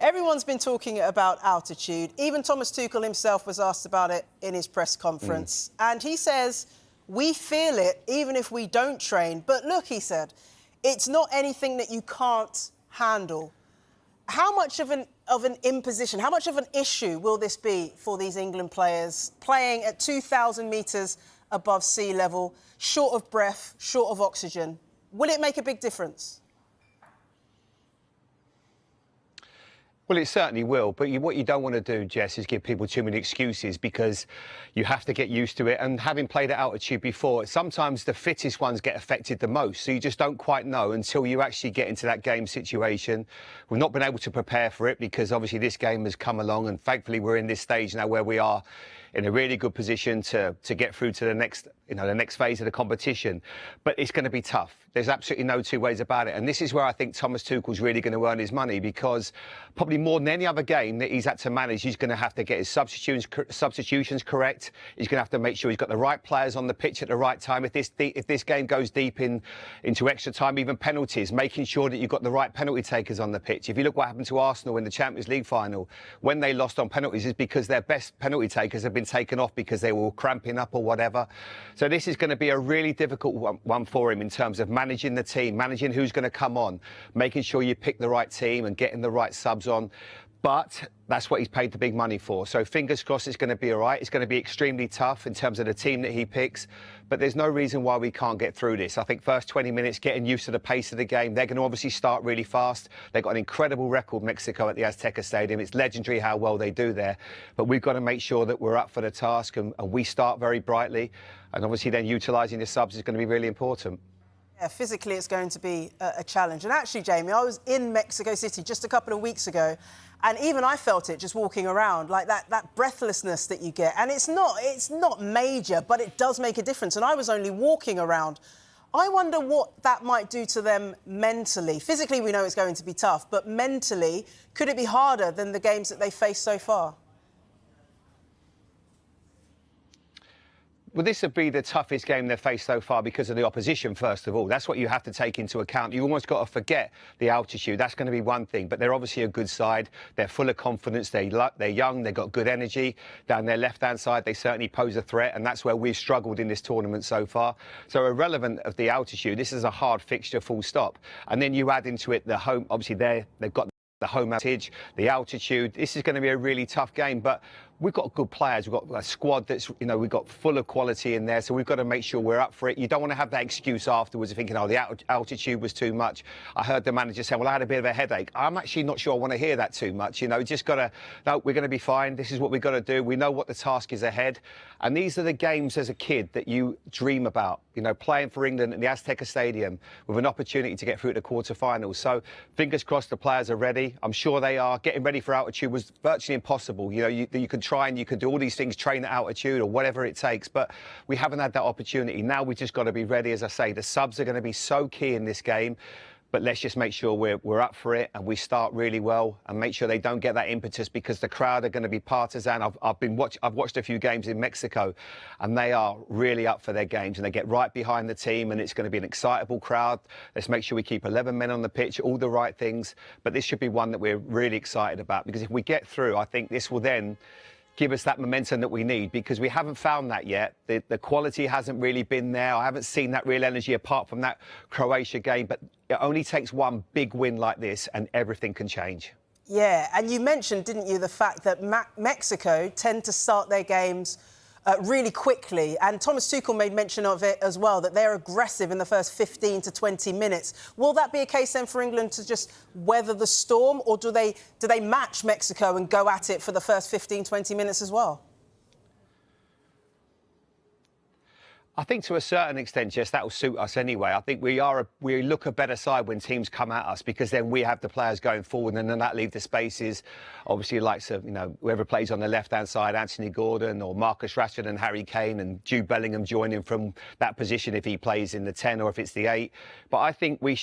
Everyone's been talking about altitude. Even Thomas Tuchel himself was asked about it in his press conference. And he says, we feel it even if we don't train. But look, he said, it's not anything that you can't handle. How much of an imposition, how much of an issue will this be for these England players playing at 2,000 metres above sea level, short of breath, short of oxygen? Will it make a big difference? Well, it certainly will. But what you don't want to do, Jess, is give people too many excuses, because you have to get used to it. And having played at altitude before, sometimes the fittest ones get affected the most. So you just don't quite know until you actually get into that game situation. We've not been able to prepare for it because obviously this game has come along, and thankfully we're in this stage now where we are in a really good position to get through to the next, the next phase of the competition. But it's going to be tough. There's absolutely no two ways about it. And this is where I think Thomas Tuchel's really going to earn his money, because probably more than any other game that he's had to manage, he's going to have to get his substitutions correct. He's going to have to make sure he's got the right players on the pitch at the right time. If this game goes deep into extra time, even penalties, making sure that you've got the right penalty takers on the pitch. If you look what happened to Arsenal in the Champions League final, when they lost on penalties, is because their best penalty takers have been taken off because they were cramping up or whatever. So this is going to be a really difficult one for him in terms of managing the team, managing who's going to come on, making sure you pick the right team and getting the right subs on. But that's what he's paid the big money for. So fingers crossed it's going to be all right. It's going to be extremely tough in terms of the team that he picks. But there's no reason why we can't get through this. I think first 20 minutes, getting used to the pace of the game. They're going to obviously start really fast. They've got an incredible record, Mexico, at the Azteca Stadium. It's legendary how well they do there. But we've got to make sure that we're up for the task and we start very brightly. And obviously then utilising the subs is going to be really important. Yeah, physically it's going to be a challenge. And actually, Jamie, I was in Mexico City just a couple of weeks ago, and even I felt it just walking around, like that breathlessness that you get. And it's not major, but it does make a difference. And I was only walking around. I wonder what that might do to them mentally. Physically, we know it's going to be tough, but mentally, could it be harder than the games that they faced so far? Well, this would be the toughest game they've faced so far because of the opposition, first of all. That's what you have to take into account. You almost got to forget the altitude. That's going to be one thing. But they're obviously a good side. They're full of confidence. They're young. They've got good energy. Down their left-hand side, they certainly pose a threat. And that's where we've struggled in this tournament so far. So irrelevant of the altitude, this is a hard fixture, full stop. And then you add into it the home. Obviously, they've got the home advantage, the altitude. This is going to be a really tough game, but we've got good players. We've got a squad that's, we've got full of quality in there, so we've got to make sure we're up for it. You don't want to have that excuse afterwards of thinking, oh, the altitude was too much. I heard the manager say, well, I had a bit of a headache. I'm actually not sure I want to hear that too much. Just got to, no, we're going to be fine. This is what we've got to do. We know what the task is ahead. And these are the games as a kid that you dream about, playing for England at the Azteca Stadium with an opportunity to get through to the quarterfinals. So fingers crossed the players are ready. I'm sure they are. Getting ready for altitude was virtually impossible. You can try and you can do all these things, train at altitude or whatever it takes, but we haven't had that opportunity. Now we've just got to be ready. As I say, the subs are going to be so key in this game, but let's just make sure we're up for it and we start really well and make sure they don't get that impetus, because the crowd are going to be partisan. I've watched a few games in Mexico and they are really up for their games and they get right behind the team, and it's going to be an excitable crowd. Let's make sure we keep 11 men on the pitch, all the right things, but this should be one that we're really excited about, because if we get through, I think this will then give us that momentum that we need, because we haven't found that yet. The quality hasn't really been there. I haven't seen that real energy apart from that Croatia game, but it only takes one big win like this and everything can change. Yeah, and you mentioned, didn't you, the fact that Mexico tend to start their games really quickly, and Thomas Tuchel made mention of it as well, that they're aggressive in the first 15 to 20 minutes. Will that be a case then for England to just weather the storm, or do they match Mexico and go at it for the first 15, 20 minutes as well? I think to a certain extent, Jess, that will suit us anyway. I think we look a better side when teams come at us, because then we have the players going forward, and then that leaves the spaces. Obviously, likes of whoever plays on the left-hand side, Anthony Gordon or Marcus Rashford and Harry Kane and Jude Bellingham joining from that position if he plays in the 10 or if it's the 8. But I think it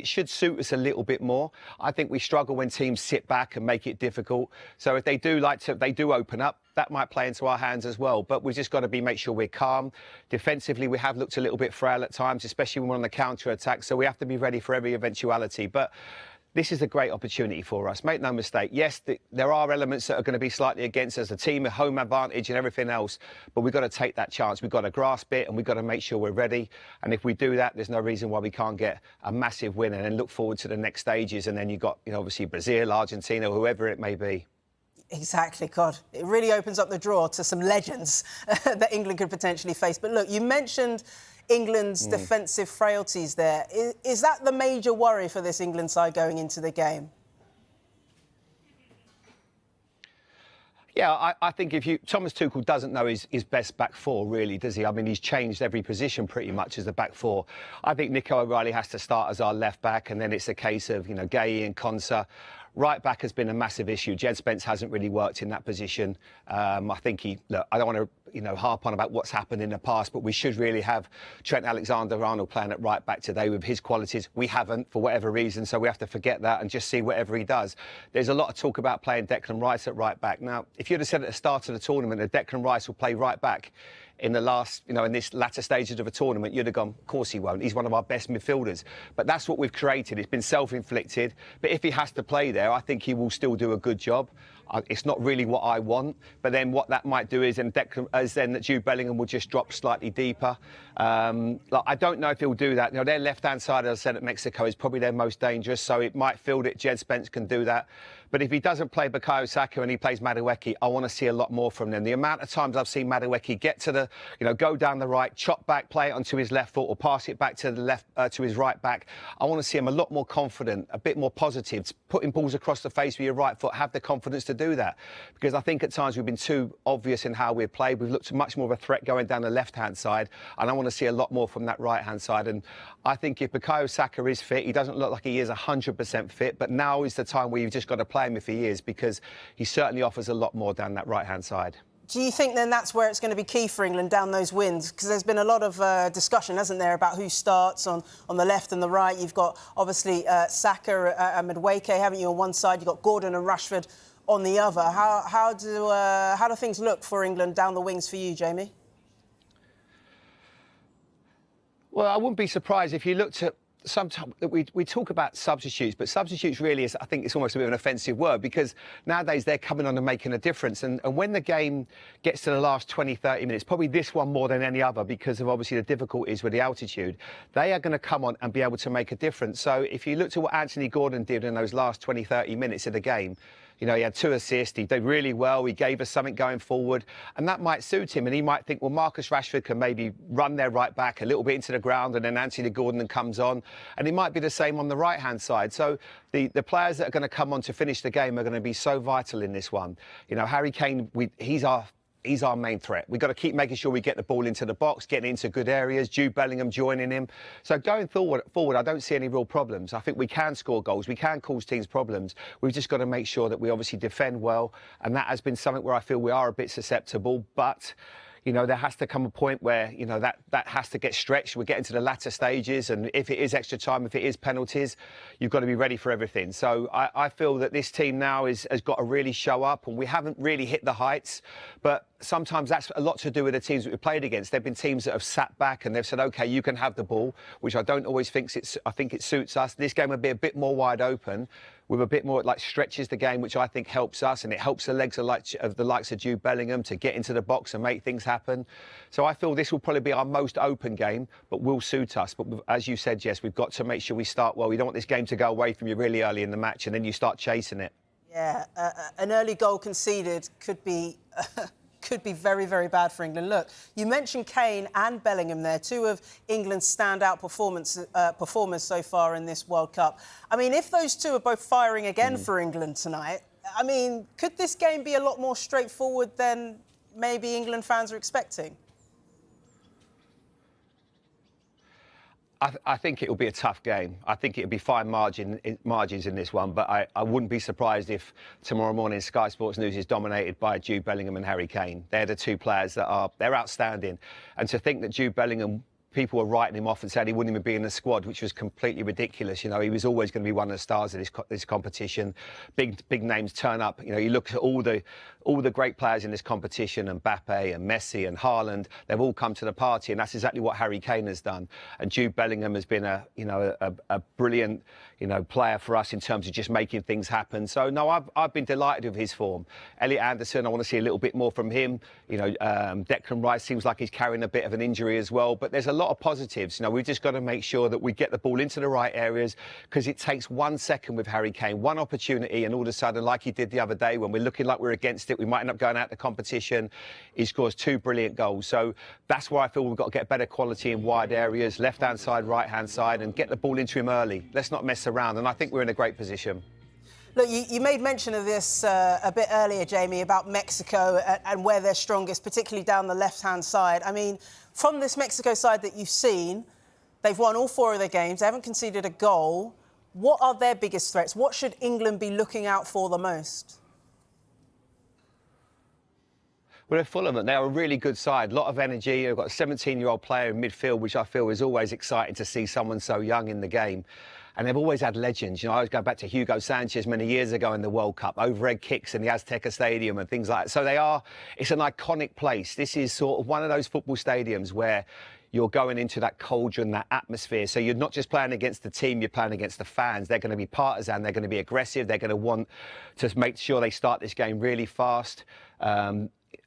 should suit us a little bit more. I think we struggle when teams sit back and make it difficult. So if they do open up, that might play into our hands as well. But we've just got to make sure we're calm. Defensively, we have looked a little bit frail at times, especially when we're on the counter-attack. So we have to be ready for every eventuality. But this is a great opportunity for us. Make no mistake. Yes, there are elements that are going to be slightly against us, the team, a home advantage and everything else. But we've got to take that chance. We've got to grasp it and we've got to make sure we're ready. And if we do that, there's no reason why we can't get a massive win and then look forward to the next stages. And then you've got, obviously Brazil, Argentina, whoever it may be. Exactly, God. It really opens up the drawer to some legends that England could potentially face. But look, you mentioned England's defensive frailties there. Is that the major worry for this England side going into the game? Yeah, I think Thomas Tuchel doesn't know his best back four, really, does he? I mean, he's changed every position pretty much as the back four. I think Nico O'Reilly has to start as our left back, and then it's a case of, Gueye and Konsa. Right back has been a massive issue. Jed Spence hasn't really worked in that position. I think I don't want to, harp on about what's happened in the past, but we should really have Trent Alexander-Arnold playing at right back today with his qualities. We haven't, for whatever reason, so we have to forget that and just see whatever he does. There's a lot of talk about playing Declan Rice at right back. Now, if you'd have said at the start of the tournament that Declan Rice will play right back in the last, in this latter stages of a tournament, you'd have gone, of course he won't. He's one of our best midfielders. But that's what we've created. It's been self-inflicted. But if he has to play there, I think he will still do a good job. It's not really what I want. But then what that might do is then that Jude Bellingham will just drop slightly deeper. I don't know if he'll do that. Their left-hand side, as I said, at Mexico is probably their most dangerous. So it might feel that Jed Spence can do that. But if he doesn't play Bukayo Saka and he plays Madueke, I want to see a lot more from them. The amount of times I've seen Madueke get to the, go down the right, chop back, play it onto his left foot or pass it back to the left, to his right back. I want to see him a lot more confident, a bit more positive, putting balls across the face with your right foot, have the confidence to do that. Because I think at times we've been too obvious in how we've played. We've looked much more of a threat going down the left-hand side, and I want to see a lot more from that right-hand side. And I think if Bukayo Saka is fit, he doesn't look like he is 100% fit, but now is the time where you've just got to play him if he is, because he certainly offers a lot more down that right-hand side. Do you think then that's where it's going to be key for England, down those wings? Because there's been a lot of discussion, hasn't there, about who starts on the left and the right. You've got, obviously, Saka and Madueke, haven't you, on one side? You've got Gordon and Rashford on the other. How do things look for England down the wings for you, Jamie? Well, I wouldn't be surprised if you looked at sometimes we talk about substitutes, but substitutes really is, I think it's almost a bit of an offensive word, because nowadays they're coming on and making a difference. And when the game gets to the last 20, 30 minutes, probably this one more than any other because of obviously the difficulties with the altitude, they are going to come on and be able to make a difference. So if you looked at what Anthony Gordon did in those last 20, 30 minutes of the game, he had 2 assists, he did really well, he gave us something going forward, and that might suit him. And he might think, well, Marcus Rashford can maybe run their right back a little bit into the ground, and then Anthony Gordon comes on. And it might be the same on the right-hand side. So the players that are going to come on to finish the game are going to be so vital in this one. Harry Kane, he's our main threat. We've got to keep making sure we get the ball into the box, getting into good areas, Jude Bellingham joining him. So going forward, I don't see any real problems. I think we can score goals. We can cause teams problems. We've just got to make sure that we obviously defend well. And that has been something where I feel we are a bit susceptible. But there has to come a point where, that has to get stretched. We're getting to the latter stages. And if it is extra time, if it is penalties, you've got to be ready for everything. So I feel that this team now has got to really show up. And we haven't really hit the heights. But sometimes that's a lot to do with the teams that we've played against. There have been teams that have sat back and they've said, OK, you can have the ball, which I don't always think I think it suits us. This game will be a bit more wide open, with a bit more stretches the game, which I think helps us, and it helps the legs of the likes of Jude Bellingham to get into the box and make things happen. So I feel this will probably be our most open game, but will suit us. But as you said, Jess, we've got to make sure we start well. We don't want this game to go away from you really early in the match, and then you start chasing it. Yeah, an early goal conceded could be very, very bad for England. Look, you mentioned Kane and Bellingham there, 2 of England's standout performers so far in this World Cup. I mean, if those 2 are both firing again for England tonight, I mean, could this game be a lot more straightforward than maybe England fans are expecting? I think it'll be a tough game. I think it'll be fine margins in this one, but I wouldn't be surprised if tomorrow morning Sky Sports News is dominated by Jude Bellingham and Harry Kane. They're the 2 players they're outstanding. And to think that Jude Bellingham, people were writing him off and saying he wouldn't even be in the squad, which was completely ridiculous. He was always going to be one of the stars of this competition. Big names turn up. You look at all all the great players in this competition, Mbappe and Messi and Haaland, they've all come to the party, and that's exactly what Harry Kane has done. And Jude Bellingham has been a brilliant, player for us in terms of just making things happen. So no, I've been delighted with his form. Elliot Anderson, I want to see a little bit more from him. Declan Rice seems like he's carrying a bit of an injury as well, but there's a lot of positives. We've just got to make sure that we get the ball into the right areas, because it takes 1 second with Harry Kane, one opportunity, and all of a sudden, like he did the other day, when we're looking like we're against it, we might end up going out the competition. He scores 2 brilliant goals. So that's why I feel we've got to get better quality in wide areas, left-hand side, right-hand side, and get the ball into him early. Let's not mess around, and I think we're in a great position. Look, you made mention of this a bit earlier, Jamie, about Mexico and where they're strongest, particularly down the left-hand side. I mean, from this Mexico side that you've seen, they've won all 4 of their games. They haven't conceded a goal. What are their biggest threats? What should England be looking out for the most? Well, they're full of them. They're a really good side, a lot of energy. They've got a 17-year-old player in midfield, which I feel is always exciting to see someone so young in the game. And they've always had legends. I was going back to Hugo Sanchez many years ago in the World Cup, overhead kicks in the Azteca Stadium and things like that. So it's an iconic place. This is sort of one of those football stadiums where you're going into that cauldron, that atmosphere. So you're not just playing against the team, you're playing against the fans. They're going to be partisan, they're going to be aggressive, they're going to want to make sure they start this game really fast.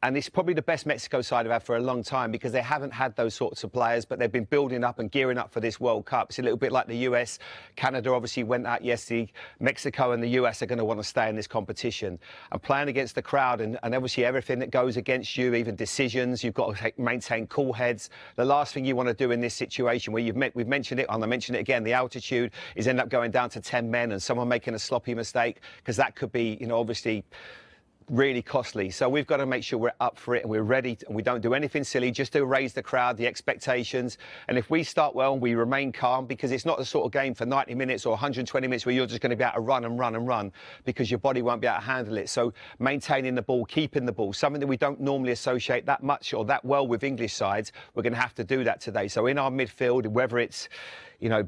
And it's probably the best Mexico side I've had for a long time, because they haven't had those sorts of players, but they've been building up and gearing up for this World Cup. It's a little bit like the US. Canada obviously went out yesterday. Mexico and the US are going to want to stay in this competition. And playing against the crowd and obviously everything that goes against you, even decisions, you've got to maintain cool heads. The last thing you want to do in this situation where we've mentioned it, and I mentioned it again, the altitude is end up going down to 10 men and someone making a sloppy mistake, because that could be, obviously really costly. So we've got to make sure we're up for it and we're ready and we don't do anything silly just to raise the crowd, the expectations. And if we start well and we remain calm, because it's not the sort of game for 90 minutes or 120 minutes where you're just going to be able to run and run and run because your body won't be able to handle it. So maintaining the ball, keeping the ball, something that we don't normally associate that much or that well with English sides, we're going to have to do that today. So in our midfield, whether it's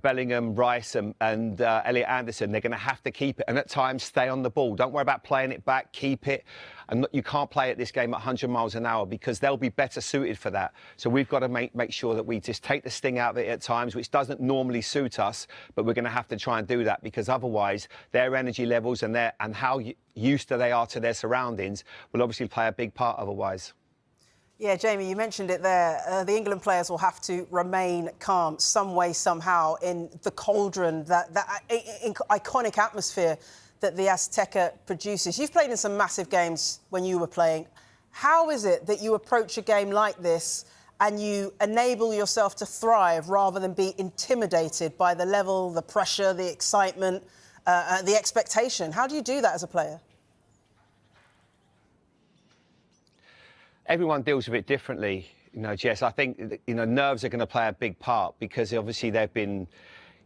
Bellingham, Rice and Elliot Anderson, they're going to have to keep it and at times stay on the ball. Don't worry about playing it back, keep it. And you can't play at this game at 100 miles an hour because they'll be better suited for that. So we've got to make sure that we just take the sting out of it at times, which doesn't normally suit us, but we're going to have to try and do that because otherwise their energy levels and how used to they are to their surroundings will obviously play a big part otherwise. Yeah, Jamie, you mentioned it there. The England players will have to remain calm some way, somehow, in the cauldron, that iconic atmosphere that the Azteca produces. You've played in some massive games when you were playing. How is it that you approach a game like this and you enable yourself to thrive rather than be intimidated by the level, the pressure, the excitement, the expectation? How do you do that as a player? Everyone deals with it differently, Jess. I think, nerves are going to play a big part because obviously they've been,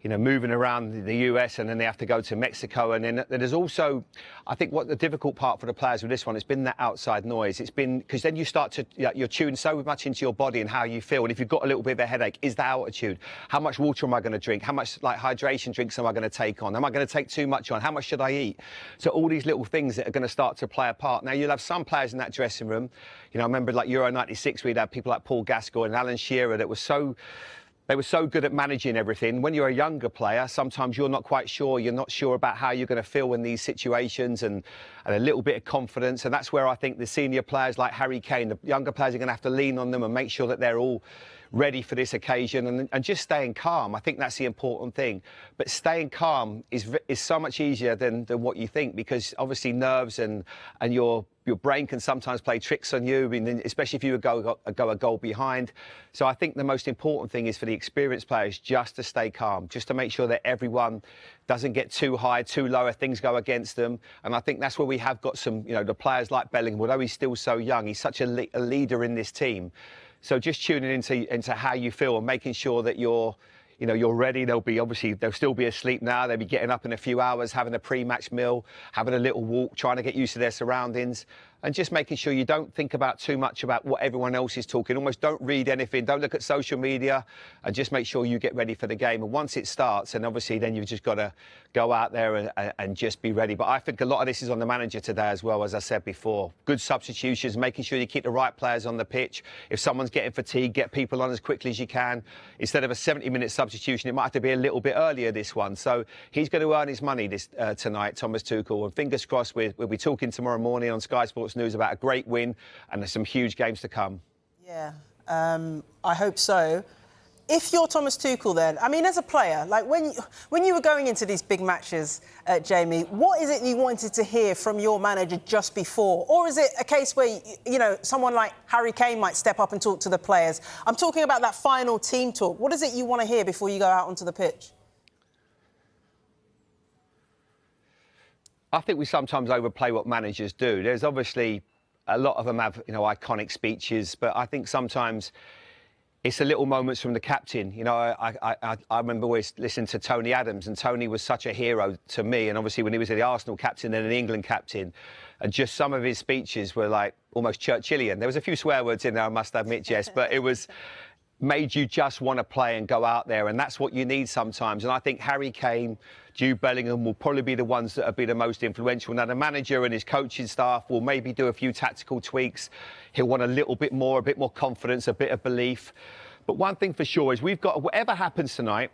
moving around the US and then they have to go to Mexico. And then there's also, I think what the difficult part for the players with this one, it's been that outside noise. It's been, because then you start to, you're tuned so much into your body and how you feel. And if you've got a little bit of a headache, is the altitude? How much water am I going to drink? How much hydration drinks am I going to take on? Am I going to take too much on? How much should I eat? So all these little things that are going to start to play a part. Now you'll have some players in that dressing room. I remember like Euro 96, we'd have people like Paul Gascoigne and Alan Shearer that were they were so good at managing everything. When you're a younger player, sometimes you're not quite sure. You're not sure about how you're going to feel in these situations and a little bit of confidence. And that's where I think the senior players like Harry Kane, the younger players are going to have to lean on them and make sure that they're all ready for this occasion and just staying calm. I think that's the important thing. But staying calm is so much easier than what you think because obviously nerves and your brain can sometimes play tricks on you, especially if you go a goal behind. So I think the most important thing is for the experienced players just to stay calm, just to make sure that everyone doesn't get too high, too low, if things go against them. And I think that's where we have got some, the players like Bellingham, although he's still so young, he's such a leader in this team. So just tuning into how you feel and making sure that you're ready. They'll still be asleep now. They'll be getting up in a few hours, having a pre-match meal, having a little walk, trying to get used to their surroundings. and just making sure you don't think about too much about what everyone else is talking. Almost don't read anything, don't look at social media, and just make sure you get ready for the game. And once it starts, and obviously then you've just got to go out there and just be ready. But I think a lot of this is on the manager today as well, as I said before. Good substitutions, making sure you keep the right players on the pitch. If someone's getting fatigued, get people on as quickly as you can. Instead of a 70-minute substitution, it might have to be a little bit earlier, this one. So he's going to earn his money tonight, Thomas Tuchel. And fingers crossed, we'll be talking tomorrow morning on Sky Sports News about a great win, and there's some huge games to come. Yeah, I hope so. If you're Thomas Tuchel then, I mean, as a player, like when you were going into these big matches, Jamie, what is it you wanted to hear from your manager just before? Or is it a case where, you know, someone like Harry Kane might step up and talk to the players? I'm talking about that final team talk. What is it you want to hear before you go out onto the pitch? I think we sometimes overplay what managers do. There's obviously a lot of them have, you know, iconic speeches, but I think sometimes it's the little moments from the captain. You know, I remember always listening to Tony Adams, and Tony was such a hero to me. And obviously when he was the Arsenal captain and an England captain, and just some of his speeches were like almost Churchillian. There was a few swear words in there, I must admit, Jess, but it was made you just want to play and go out there, and that's what you need sometimes. And I think Harry Kane, Jude Bellingham will probably be the ones that will be the most influential. Now, the manager and his coaching staff will maybe do a few tactical tweaks. He'll want a bit more confidence, a bit of belief. But one thing for sure is we've got, whatever happens tonight,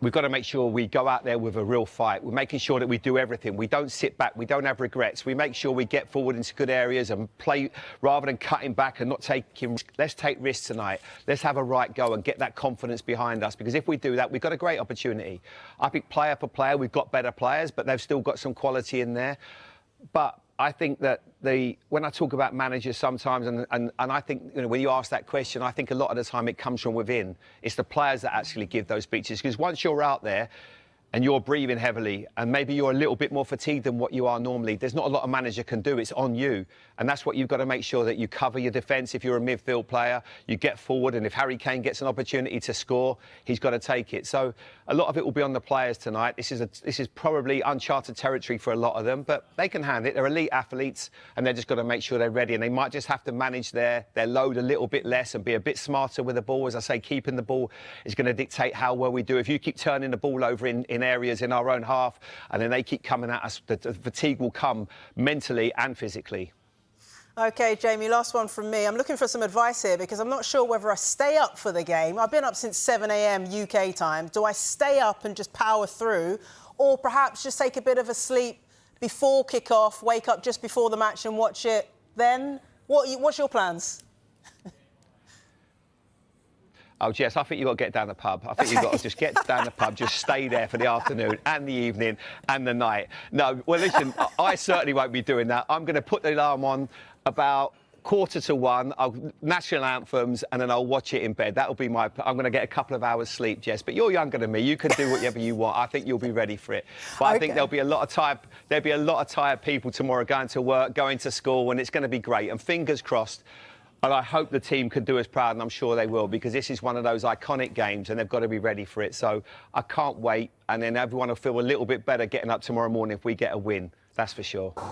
we've got to make sure we go out there with a real fight. We're making sure that we do everything. We don't sit back. We don't have regrets. We make sure we get forward into good areas and play rather than cutting back and not taking. Let's take risks tonight. Let's have a right go and get that confidence behind us, because if we do that, we've got a great opportunity. I think player for player, we've got better players, but they've still got some quality in there. But I think that when I talk about managers sometimes, and I think, you know, when you ask that question, I think a lot of the time it comes from within. It's the players that actually give those speeches, because once you're out there and you're breathing heavily and maybe you're a little bit more fatigued than what you are normally, there's not a lot a manager can do. It's on you. And that's what you've got to make sure, that you cover your defence. If you're a midfield player, you get forward, and if Harry Kane gets an opportunity to score, he's got to take it. So a lot of it will be on the players tonight. This is probably uncharted territory for a lot of them, but they can handle it. They're elite athletes, and they've just got to make sure they're ready. And they might just have to manage their load a little bit less and be a bit smarter with the ball. As I say, keeping the ball is going to dictate how well we do. If you keep turning the ball over in areas in our own half, and then they keep coming at us, the fatigue will come mentally and physically. OK, Jamie, last one from me. I'm looking for some advice here, because I'm not sure whether I stay up for the game. I've been up since 7 a.m. UK time. Do I stay up and just power through, or perhaps just take a bit of a sleep before kick-off, wake up just before the match and watch it then? What's your plans? Oh, Jess, I think you've got to get down the pub. I think you've got to just get down the pub, just stay there for the afternoon and the evening and the night. No, well, listen, I certainly won't be doing that. I'm going to put the alarm on about 1:45. I'll national anthems, and then I'll watch it in bed. That'll be I'm going to get a couple of hours sleep, Jess. But you're younger than me. You can do whatever you want. I think you'll be ready for it. But I think there'll be a lot of tired people tomorrow going to work, going to school, and it's going to be great. And fingers crossed. And I hope the team can do us proud, and I'm sure they will, because this is one of those iconic games and they've got to be ready for it. So I can't wait. And then everyone will feel a little bit better getting up tomorrow morning if we get a win. That's for sure.